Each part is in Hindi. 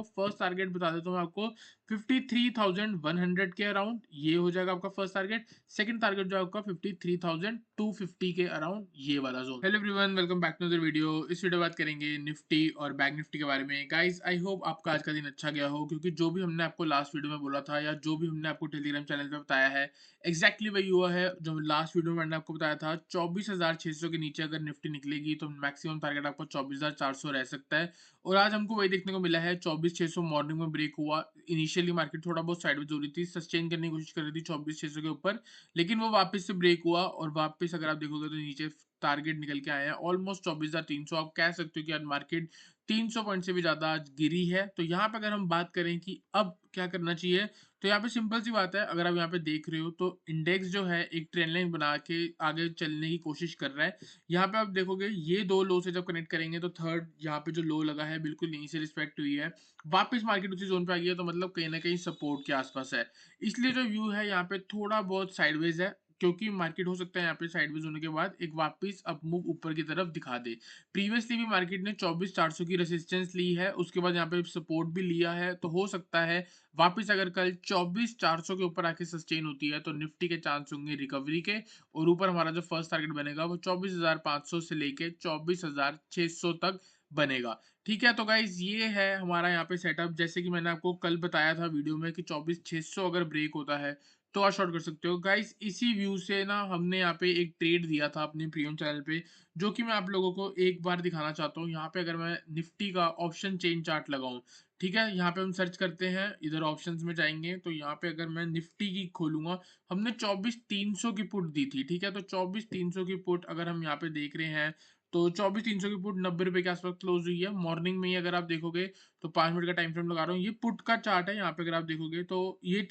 फर्स्ट टारगेट बता देता हूँ मैं आपको 53,100 के अराउंड ये हो जाएगा आपका फर्स्ट टारगेट। सेकंड टारगेट जो है आपका 53,250 के अराउंड ये वाला zone. Hello everyone, welcome back to the video. इस वीडियो बात करेंगे निफ्टी और बैंक निफ्टी के बारे में। गाइस आई होप आपका आज का दिन अच्छा गया हो, क्योंकि जो भी हमने आपको लास्ट वीडियो में बोला था या जो भी हमने आपको टेलीग्राम चैनल पे बताया है एग्जैक्टली वही हुआ है। जो लास्ट वीडियो में मैंने आपको बताया था 24,600 के नीचे अगर निफ्टी निकलेगी तो मैक्सिमम टारगेट आपका 24,400 रह सकता है। और आज हमको वही देखने को मिला है। 24,600 मॉर्निंग में ब्रेक हुआ। इनिशियली मार्केट थोड़ा बहुत साइडवेज हो रही थी, सस्टेन करने की कोशिश कर रही थी 24,600 के ऊपर, लेकिन वो वापस से ब्रेक हुआ और वापस अगर आप देखोगे तो नीचे टारगेट निकल के आए हैं ऑलमोस्ट 24,300। आप कह सकते हो कि आज मार्केट 300 पॉइंट से भी ज्यादा आज गिरी है। तो यहाँ पे अगर हम बात करें कि अब क्या करना चाहिए, तो यहाँ पे सिंपल सी बात है। अगर आप यहाँ पे देख रहे हो तो इंडेक्स जो है एक ट्रेंड लाइन बना के आगे चलने की कोशिश कर रहा है। यहाँ पे आप देखोगे ये दो लो से जब कनेक्ट करेंगे तो थर्ड यहाँ पे जो लो लगा है बिल्कुल यहीं से रिस्पेक्ट हुई है। वापस मार्केट उसी जोन पे आ गई है, तो मतलब कहीं ना कहीं सपोर्ट के आसपास है। इसलिए जो व्यू है यहाँ पे थोड़ा बहुत साइडवेज है, क्योंकि मार्केट हो सकता है यहाँ पे साइडवेज होने के बाद एक वापस अप मूव ऊपर की तरफ दिखा दे। प्रीवियसली भी मार्केट ने 24,400 की रेसिस्टेंस ली है, उसके बाद यहाँ पे सपोर्ट भी लिया है। तो हो सकता है वापस अगर कल 24,400 के ऊपर आके सस्टेन होती है तो निफ्टी के चांस होंगे रिकवरी के। और ऊपर हमारा जो फर्स्ट टारगेट बनेगा वो 24,500 से लेके 24,600 तक बनेगा। ठीक है, तो गाइज ये है हमारा यहाँ पे सेटअप। जैसे कि मैंने आपको कल बताया था वीडियो में कि 24,600 अगर ब्रेक होता है तो आप शॉर्ट कर सकते हो। गाइस इसी व्यू से ना हमने यहाँ पे एक ट्रेड दिया था अपने प्रीमियम चैनल पे, जो कि मैं आप लोगों को एक बार दिखाना चाहता हूँ। यहाँ पे अगर मैं निफ्टी का ऑप्शन चेन चार्ट लगाऊं, ठीक है, यहाँ पे हम सर्च करते हैं, इधर ऑप्शंस में जाएंगे तो यहाँ पे अगर मैं निफ्टी की खोलूंगा, हमने 24,300 की पुट दी थी। ठीक है, तो 24,300 की पुट अगर हम यहाँ पे देख रहे हैं तो 24,300 की पुट 90 रुपए के आसपास क्लोज हुई है मॉर्निंग में ही। अगर आप देखोगे तो 5 मिनट का टाइम फ्रेम लगा रहा हूँ, ये पुट का चार्ट है। यहाँ पे अगर आप देखोगे तो ये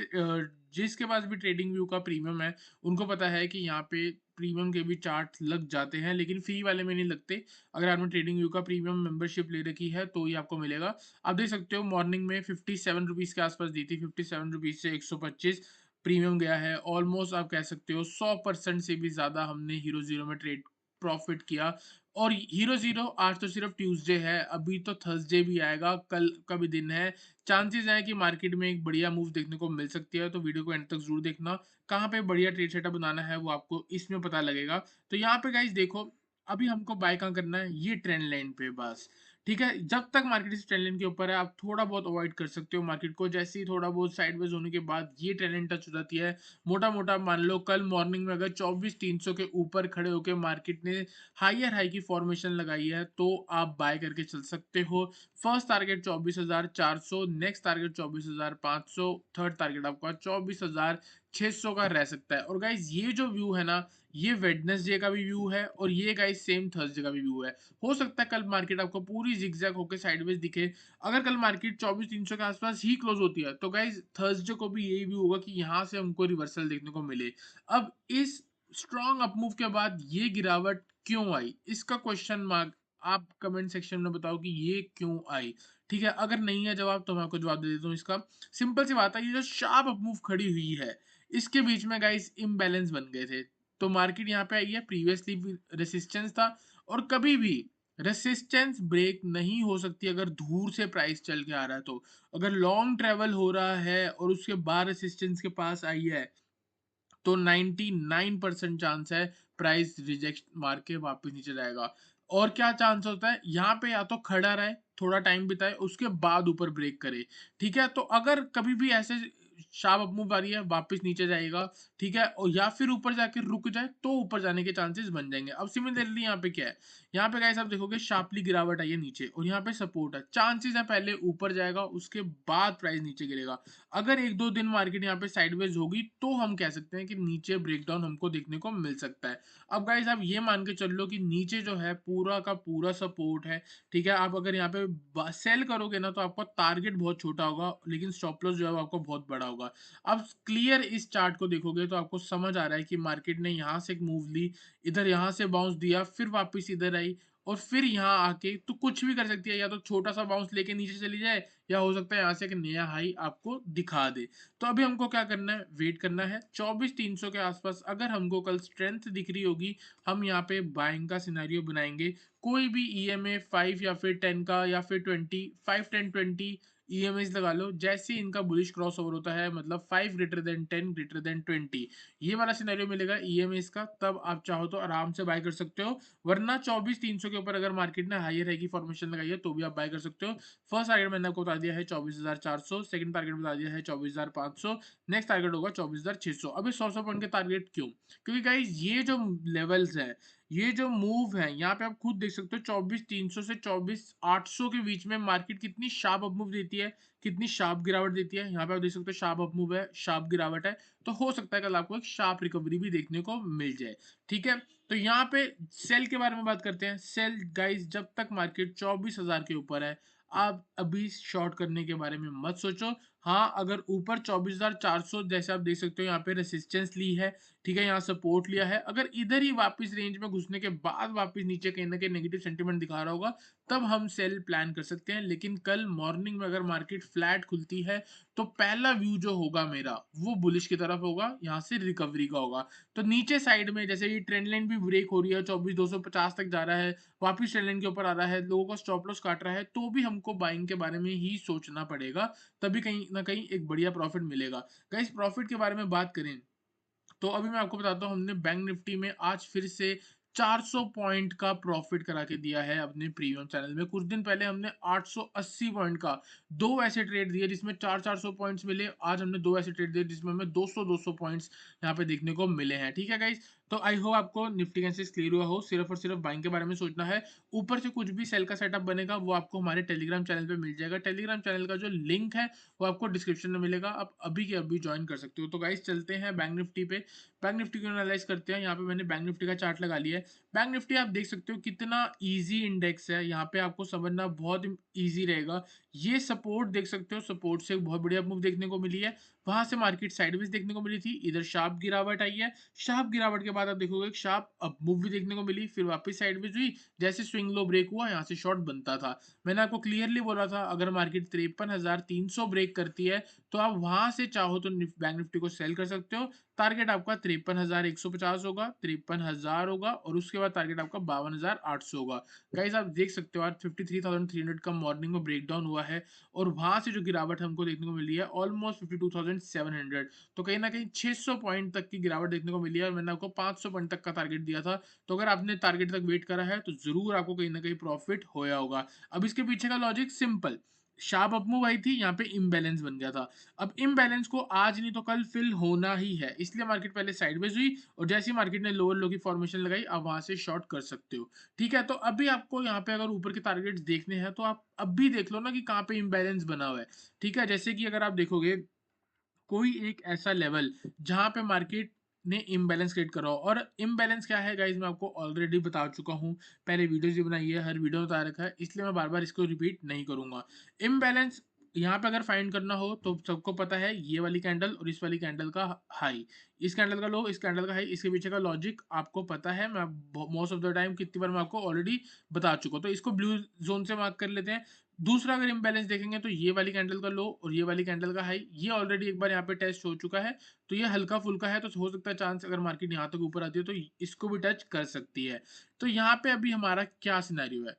जिसके पास भी ट्रेडिंग व्यू का प्रीमियम है उनको पता है कि यहाँ पे प्रीमियम के भी चार्ट लग जाते हैं, लेकिन फ्री वाले में नहीं लगते। अगर आपने ट्रेडिंग व्यू का प्रीमियम मेंबरशिप ले रखी है तो ये आपको मिलेगा। आप देख सकते हो मॉर्निंग में 57 रुपीज के आसपास दी थी, 57 रुपीज से 125 प्रीमियम गया है। ऑलमोस्ट आप कह सकते हो 100% से भी ज्यादा हमने हीरो जीरो में ट्रेड प्रॉफिट किया। और हीरो जीरो आज तो सिर्फ ट्यूसडे है, अभी तो थर्सडे भी आएगा, कल का भी दिन है। चांसेस है कि मार्केट में एक बढ़िया मूव देखने को मिल सकती है। तो वीडियो को एंड तक जरूर देखना। कहाँ पे बढ़िया ट्रेड सेटअप बनाना है वो आपको इसमें पता लगेगा। तो यहाँ पे गाइस देखो, अभी हमको बाय कहाँ करना है, ये ट्रेंड लाइन पे बस। ठीक है, जब तक मार्केट इस ट्रेंड लाइन के ऊपर है आप थोड़ा बहुत अवॉइड कर सकते हो मार्केट को। जैसे ही थोड़ा बहुत साइडवेज होने के बाद ये ट्रेंड लाइन टच हो जाती है, मोटा मोटा मान लो कल मॉर्निंग में अगर 24,300 के ऊपर खड़े होकर मार्केट ने हायर हाई की फॉर्मेशन लगाई है तो आप बाय करके चल सकते हो। First target 24,400, next target 24,500, third target आपका 24,600 का रह सकता है। और गाइज ये जो व्यू है ना, ये वेडनेसडे का भी व्यू है और ये गाइज सेम थर्सडे का भी व्यू है। हो सकता है कल मार्केट आपको पूरी जिगजैग होकर साइडवेज दिखे। अगर कल मार्केट 24,300 के आसपास ही क्लोज होती है तो गाइज थर्सडे को भी यही व्यू होगा कि यहाँ से हमको रिवर्सल देखने को मिले। अब इस स्ट्रॉन्ग अपमूव के बाद ये गिरावट क्यों आई, इसका क्वेश्चन मार्क आप कमेंट सेक्शन में बताओ कि ये क्यों आई। ठीक है, अगर नहीं है जवाब तो मैं आपको जवाब दे देता हूँ इसका। सिंपल सी बात है, ये जो शार्प अपमूव खड़ी हुई है इसके बीच में गाइस इम्बैलेंस बन गए थे। तो मार्केट यहाँ पे आई है, प्रीवियसली भी रेसिस्टेंस था और कभी भी रेसिस्टेंस ब्रेक नहीं हो सकती अगर दूर से प्राइस चल के आ रहा है। तो अगर लॉन्ग ट्रेवल हो रहा है और उसके बाद रेसिस्टेंस के पास आई है तो 99% चांस है प्राइस रिजेक्ट मार के वापस नीचे जाएगा। और क्या चांस होता है, यहाँ पे या तो खड़ा रहे थोड़ा टाइम बिताए उसके बाद ऊपर ब्रेक करे। ठीक है, तो अगर कभी भी ऐसे शार्प अप मूव आ रही है वापस नीचे जाएगा। ठीक है, और या फिर ऊपर जाके रुक जाए तो ऊपर जाने के चांसेस बन जाएंगे। अब सिमिलरली यहाँ पे क्या है, यहाँ पे गाइस आप देखोगे शार्पली गिरावट आई है नीचे और यहाँ पे सपोर्ट है। चांसेस है पहले ऊपर जाएगा उसके बाद प्राइस नीचे गिरेगा। अगर एक दो दिन मार्केट यहाँ पे साइडवेज होगी तो हम कह सकते हैं कि नीचे ब्रेकडाउन हमको देखने को मिल सकता है। अब गाइस आप ये मान के चल लो कि नीचे जो है पूरा का पूरा सपोर्ट है। ठीक है, आप अगर यहाँ पे सेल करोगे ना तो आपका टारगेट बहुत छोटा होगा लेकिन स्टॉप लॉस जो है वो आपको बहुत बड़ा होगा। अब क्लियर इस चार्ट को देखोगे तो आपको समझ आ रहा है कि मार्केट ने यहाँ से एक मूव ली, इधर यहाँ से बाउंस दिया, फिर वापस इधर आई और फिर यहाँ आके तो कुछ भी कर सकती है, या तो छोटा सा बाउंस लेके नीचे चली जाए या हो सकता है यहाँ से एक नया हाई आपको दिखा दे। तो अभी हमको क्या करना है, वेट करना है 24,300 के आसपास। अगर हमको कल स्ट्रेंथ दिख रही होगी हम यहाँ पे बाइंग का सिनेरियो बनाएंगे। कोई भी ईएमए 5 या फिर 10 का या फिर 20, 5 10 20 ईएमआईज़ लगा लो, जैसे ही इनका बुलिश क्रॉसओवर होता है मतलब 5 ग्रेटर देन 10 ग्रेटर देन 20 ये वाला सिनेरियो मिलेगा ईएमआईज़ का, तब आप चाहो तो आराम से बाय कर सकते हो। वरना 24,300 के ऊपर अगर मार्केट ने हायर है की फॉर्मेशन लगाई है तो भी आप बाय कर सकते हो। फर्स्ट टारगेट मैंने आपको बता दिया है 24,400, सेकंड टारगेट बता दिया है 24,500, नेक्स्ट टारगेट होगा 24,600। अभी 100 पॉइंट के टारगेट क्यों? क्योंकि गाइस ये जो लेवल्स है, ये जो मूव है, यहाँ पे आप खुद देख सकते हो 24,300 से 24,800 के बीच में मार्केट कितनी शार्प अप मूव देती है, कितनी शार्प गिरावट देती है। यहाँ पे आप देख सकते हो शार्प अप मूव है, शार्प गिरावट है, तो हो सकता है कल आपको एक शार्प रिकवरी भी देखने को मिल जाए। ठीक है, तो यहाँ पे सेल के बारे में बात करते हैं। सेल गाइस, जब तक मार्केट 24,000 के ऊपर है, आप अभी शॉर्ट करने के बारे में मत सोचो। हाँ, अगर ऊपर 24,400 जैसे आप देख सकते हो यहाँ पे रेसिस्टेंस ली है, ठीक है, यहाँ सपोर्ट लिया है। अगर इधर ही वापस रेंज में घुसने के बाद वापस नीचे कहीं न कहीं नेगेटिव सेंटीमेंट दिखा रहा होगा, तब हम सेल प्लान कर सकते हैं। लेकिन कल मॉर्निंग में अगर मार्केट फ्लैट खुलती है, तो पहला व्यू जो होगा मेरा, वो बुलिश की तरफ होगा, यहाँ से रिकवरी का होगा। तो नीचे साइड में जैसे ये ट्रेंड लाइन भी ब्रेक हो रही है, 24,250 तक जा रहा है, वापस ट्रेंड लाइन के ऊपर आ रहा है, लोगों का स्टॉप लॉस काट रहा है, तो भी हमको बाइंग के बारे में ही सोचना पड़ेगा, तभी कहीं न कहीं एक बढ़िया प्रॉफिट मिलेगा। गाइस, प्रॉफिट के बारे में बात करें, तो अभी मैं आपको बताता हूँ, हमने बैंक निफ्टी में आज फिर से 400 पॉइंट का प्रॉफिट करा के दिया है अपने प्रीमियम चैनल में। कुछ दिन पहले हमने 880 पॉइंट का 2 ऐसे ट्रेड दिए जिसमें 400 पॉइंट्स मिले। आज हमने 2 ऐसे ट्रेड दिए जिसमें हमें 200 पॉइंट्स यहाँ पे देखने को मिले हैं। ठीक है गाइस, तो आई होप आपको निफ्टी एनालिसिस क्लियर हुआ हो। सिर्फ और सिर्फ बाइंग के बारे में सोचना है। ऊपर से कुछ भी सेल का सेटअप बनेगा वो आपको हमारे टेलीग्राम चैनल पे मिल जाएगा। टेलीग्राम चैनल का जो लिंक है वो आपको डिस्क्रिप्शन में मिलेगा, आप अभी के अभी ज्वाइन कर सकते हो। तो गाइस, चलते हैं बैंक निफ्टी पे। बैंक निफ्टी को एनालाइज करते हैं। यहाँ पे मैंने बैंक निफ्टी का चार्ट लगा लिया है। बैंक निफ्टी आप देख सकते हो कितना इजी इंडेक्स है, यहाँ पे आपको समझना बहुत इजी रहेगा। ये सपोर्ट देख सकते हो, सपोर्ट से बहुत बढ़िया मूव देखने को मिली है। वहां से मार्केट साइडवेज देखने को मिली थी, इधर शार्प गिरावट आई है। शार्प गिरावट के बाद आप देखोगे एक शार्प अप मूव भी देखने को मिली, फिर वापस साइडवेज हुई। जैसे स्विंग लो ब्रेक हुआ, यहाँ से शॉर्ट बनता था। मैंने आपको क्लियरली बोला था, अगर मार्केट 53,300 ब्रेक करती है, तो आप वहां से चाहो तो बैंक निफ्टी को सेल कर सकते हो। टारगेट आपका 53,150 होगा, 53,000 होगा, और उसके बाद टारगेट आपका 52,800 होगा। गाइस, आप देख सकते हो आज 53,300 का मॉर्निंग में ब्रेकडाउन हुआ है, और वहां से जो गिरावट हमको देखने को मिली है ऑलमोस्ट 52,700। तो कहीं ना कहीं 600 पॉइंट तक की गिरावट देखने को मिली है, और मैंने आपको 500 पॉइंट तक का टारगेट दिया था। तो अगर आपने टारगेट तक वेट करा है तो जरूर आपको कहीं ना कहीं प्रॉफिट होया होगा। अब इसके पीछे का logic simple, sharp up move I थी, यहाँ पे इम्बैलेंस बन गया था। अब इम्बैलेंस को आज नहीं तो कल फिल होना ही है, इसलिए मार्केट पहले साइडवेज हुई, और जैसे ही मार्केट ने लोअर लो की फॉर्मेशन लगाई, आप वहां से शॉर्ट कर सकते हो। ठीक है, तो अभी आपको यहाँ पे अगर ऊपर के टारगेट्स देखने हैं तो आप अभी देख लो ना कि कहाँ पे इम्बैलेंस बना हुआ है। ठीक है, जैसे कि अगर आप देखोगे कोई एक ऐसा लेवल जहां पे मार्केट ने इम्बैलेंस क्रिएट करा हो, और इम्बैलेंस क्या है गाइस, मैं आपको ऑलरेडी बता चुका हूं, पहले वीडियोस भी बनाई है, हर वीडियो में बता रखा है, इसलिए मैं बार बार इसको रिपीट नहीं करूंगा। इम्बैलेंस यहाँ पे अगर फाइंड करना हो तो सबको पता है, ये वाली कैंडल और इस वाली कैंडल का हाई, इस कैंडल का लो, इस कैंडल का हाई, इसके पीछे का लॉजिक आपको पता है। मैं मोस्ट ऑफ द टाइम कितनी बार मैं आपको ऑलरेडी बता चुका हूं, तो इसको ब्लू जोन से मार्क कर लेते हैं। दूसरा अगर इम्बैलेंस देखेंगे तो ये वाली कैंडल का लो और ये वाली कैंडल का हाई, ये ऑलरेडी एक बार यहाँ पे टेस्ट हो चुका है, तो ये हल्का फुल्का है, तो हो सकता है चांस अगर मार्केट यहाँ तक ऊपर आती है तो इसको भी टच कर सकती है। तो यहाँ पे अभी हमारा क्या सिनेरियो है,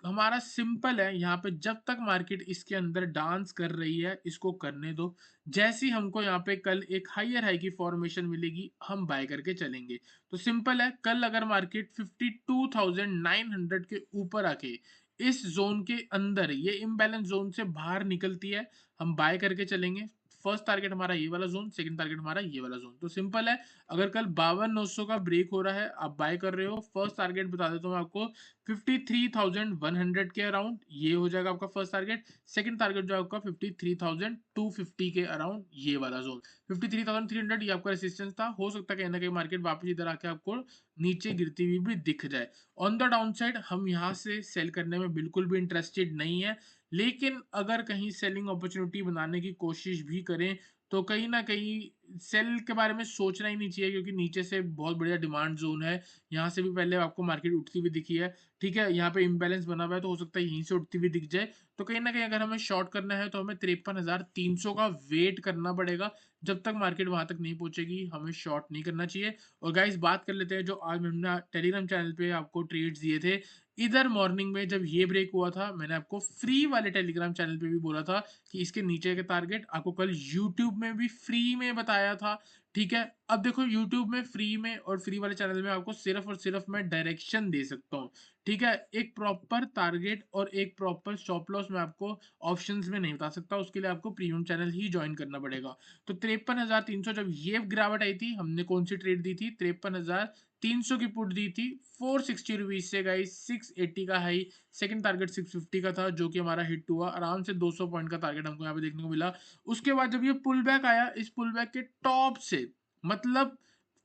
हमारा सिंपल है, यहाँ पे जब तक मार्केट इसके अंदर डांस कर रही है इसको करने दो। जैसे ही हमको यहाँ पे कल एक हायर हाई की फॉर्मेशन मिलेगी, हम बाय करके चलेंगे। तो सिंपल है, कल अगर मार्केट 52,900 के ऊपर आके इस जोन के अंदर, ये इम्बैलेंस जोन से बाहर निकलती है, हम बाय करके चलेंगे। फर्स्ट टारगेट हमारा ये वाला जोन, सेकंड टारगेट हमारा ये वाला जोन। तो सिंपल है, अगर कल 52,900 का ब्रेक हो रहा है, आप बाय कर रहे हो, फर्स्ट टारगेट बता देता हूँ मैं आपको, 53,100 के अराउंड ये हो जाएगा आपका फर्स्ट टारगेट। सेकंड टारगेट जो है आपका 53,250 के अराउंड, ये वाला जोन। 53,300 ये आपका रेसिस्टेंस था, हो सकता है कहीं ना कहीं मार्केट वापस इधर आके आपको नीचे गिरती हुई भी दिख जाए। ऑन द डाउन साइड हम यहाँ से सेल करने में बिल्कुल भी इंटरेस्टेड नहीं है, लेकिन अगर कहीं सेलिंग अपॉर्चुनिटी बनाने की कोशिश भी करें, तो कहीं ना कहीं सेल के बारे में सोचना ही नहीं चाहिए, क्योंकि नीचे से बहुत बढ़िया डिमांड जोन है। यहाँ से भी पहले आपको मार्केट उठती हुई दिखी है। ठीक है, यहाँ पे इम्बैलेंस बना हुआ है, तो हो सकता है यहीं से उठती हुई दिख जाए। तो कहीं ना कहीं अगर हमें शॉर्ट करना है तो हमें 53,300 का वेट करना पड़ेगा। जब तक मार्केट वहां तक नहीं पहुंचेगी हमें शॉर्ट नहीं करना चाहिए। और गाइस, बात कर लेते हैं जो आज हमने टेलीग्राम चैनल पे आपको ट्रेड्स दिए थे। इधर मॉर्निंग में जब ये ब्रेक हुआ था, मैंने आपको फ्री वाले टेलीग्राम चैनल पे भी बोला था कि इसके नीचे के टारगेट आपको कल यूट्यूब में भी फ्री में बताया था, ठीक है। अब देखो यूट्यूब में फ्री में और फ्री वाले चैनल में आपको सिर्फ और सिर्फ मैं डायरेक्शन दे सकता हूँ, ठीक है। एक प्रॉपर टारगेट और एक प्रॉपर स्टॉप लॉस मैं आपको ऑप्शंस में नहीं बता सकता, उसके लिए आपको प्रीमियम चैनल ही ज्वाइन करना पड़ेगा। तो 53,300 जब ये गिरावट आई थी, हमने कौन सी ट्रेड दी थी, 53,300 की पुट दी थी 460 रुपीज से गाइस, 680 का हाई, सेकंड टारगेट 650 का था जो कि हमारा हिट हुआ, आराम से 200 पॉइंट का टारगेट हमको यहाँ पे देखने को मिला। उसके बाद जब ये पुल बैक आया, इस पुल बैक के टॉप से, मतलब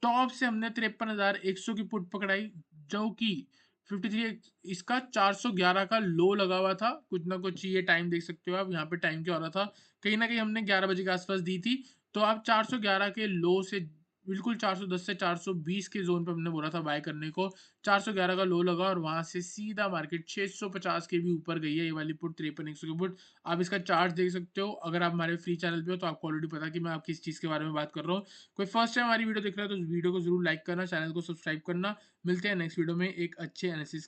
टॉप से हमने 53,100 की पुट पकड़ाई, जो कि 53, इसका 411 का लो लगा हुआ था। कुछ ना कुछ ये टाइम देख सकते हो आप, यहाँ पे टाइम क्या हो रहा था, कहीं ना कहीं हमने 11 बजे के आसपास दी थी। तो आप 411 के लो से बिल्कुल 410 से 420 के जोन पे हमने बोला था बाय करने को, 411 का लो लगा और वहां से सीधा मार्केट 650 के भी ऊपर गई है ये वाली पुट, 53,100 की पुट। आप इसका चार्ट देख सकते हो, अगर आप हमारे फ्री चैनल पे हो तो आपको ऑलरेडी पता है कि मैं आप किस चीज़ के बारे में बात कर रहा हूँ। कोई फर्स्ट टाइम हमारी वीडियो देख रहा है तो उस वीडियो को जरूर लाइक करना, चैनल को सब्सक्राइब करना। मिलते हैं नेक्स्ट वीडियो में एक अच्छे एनालिसिस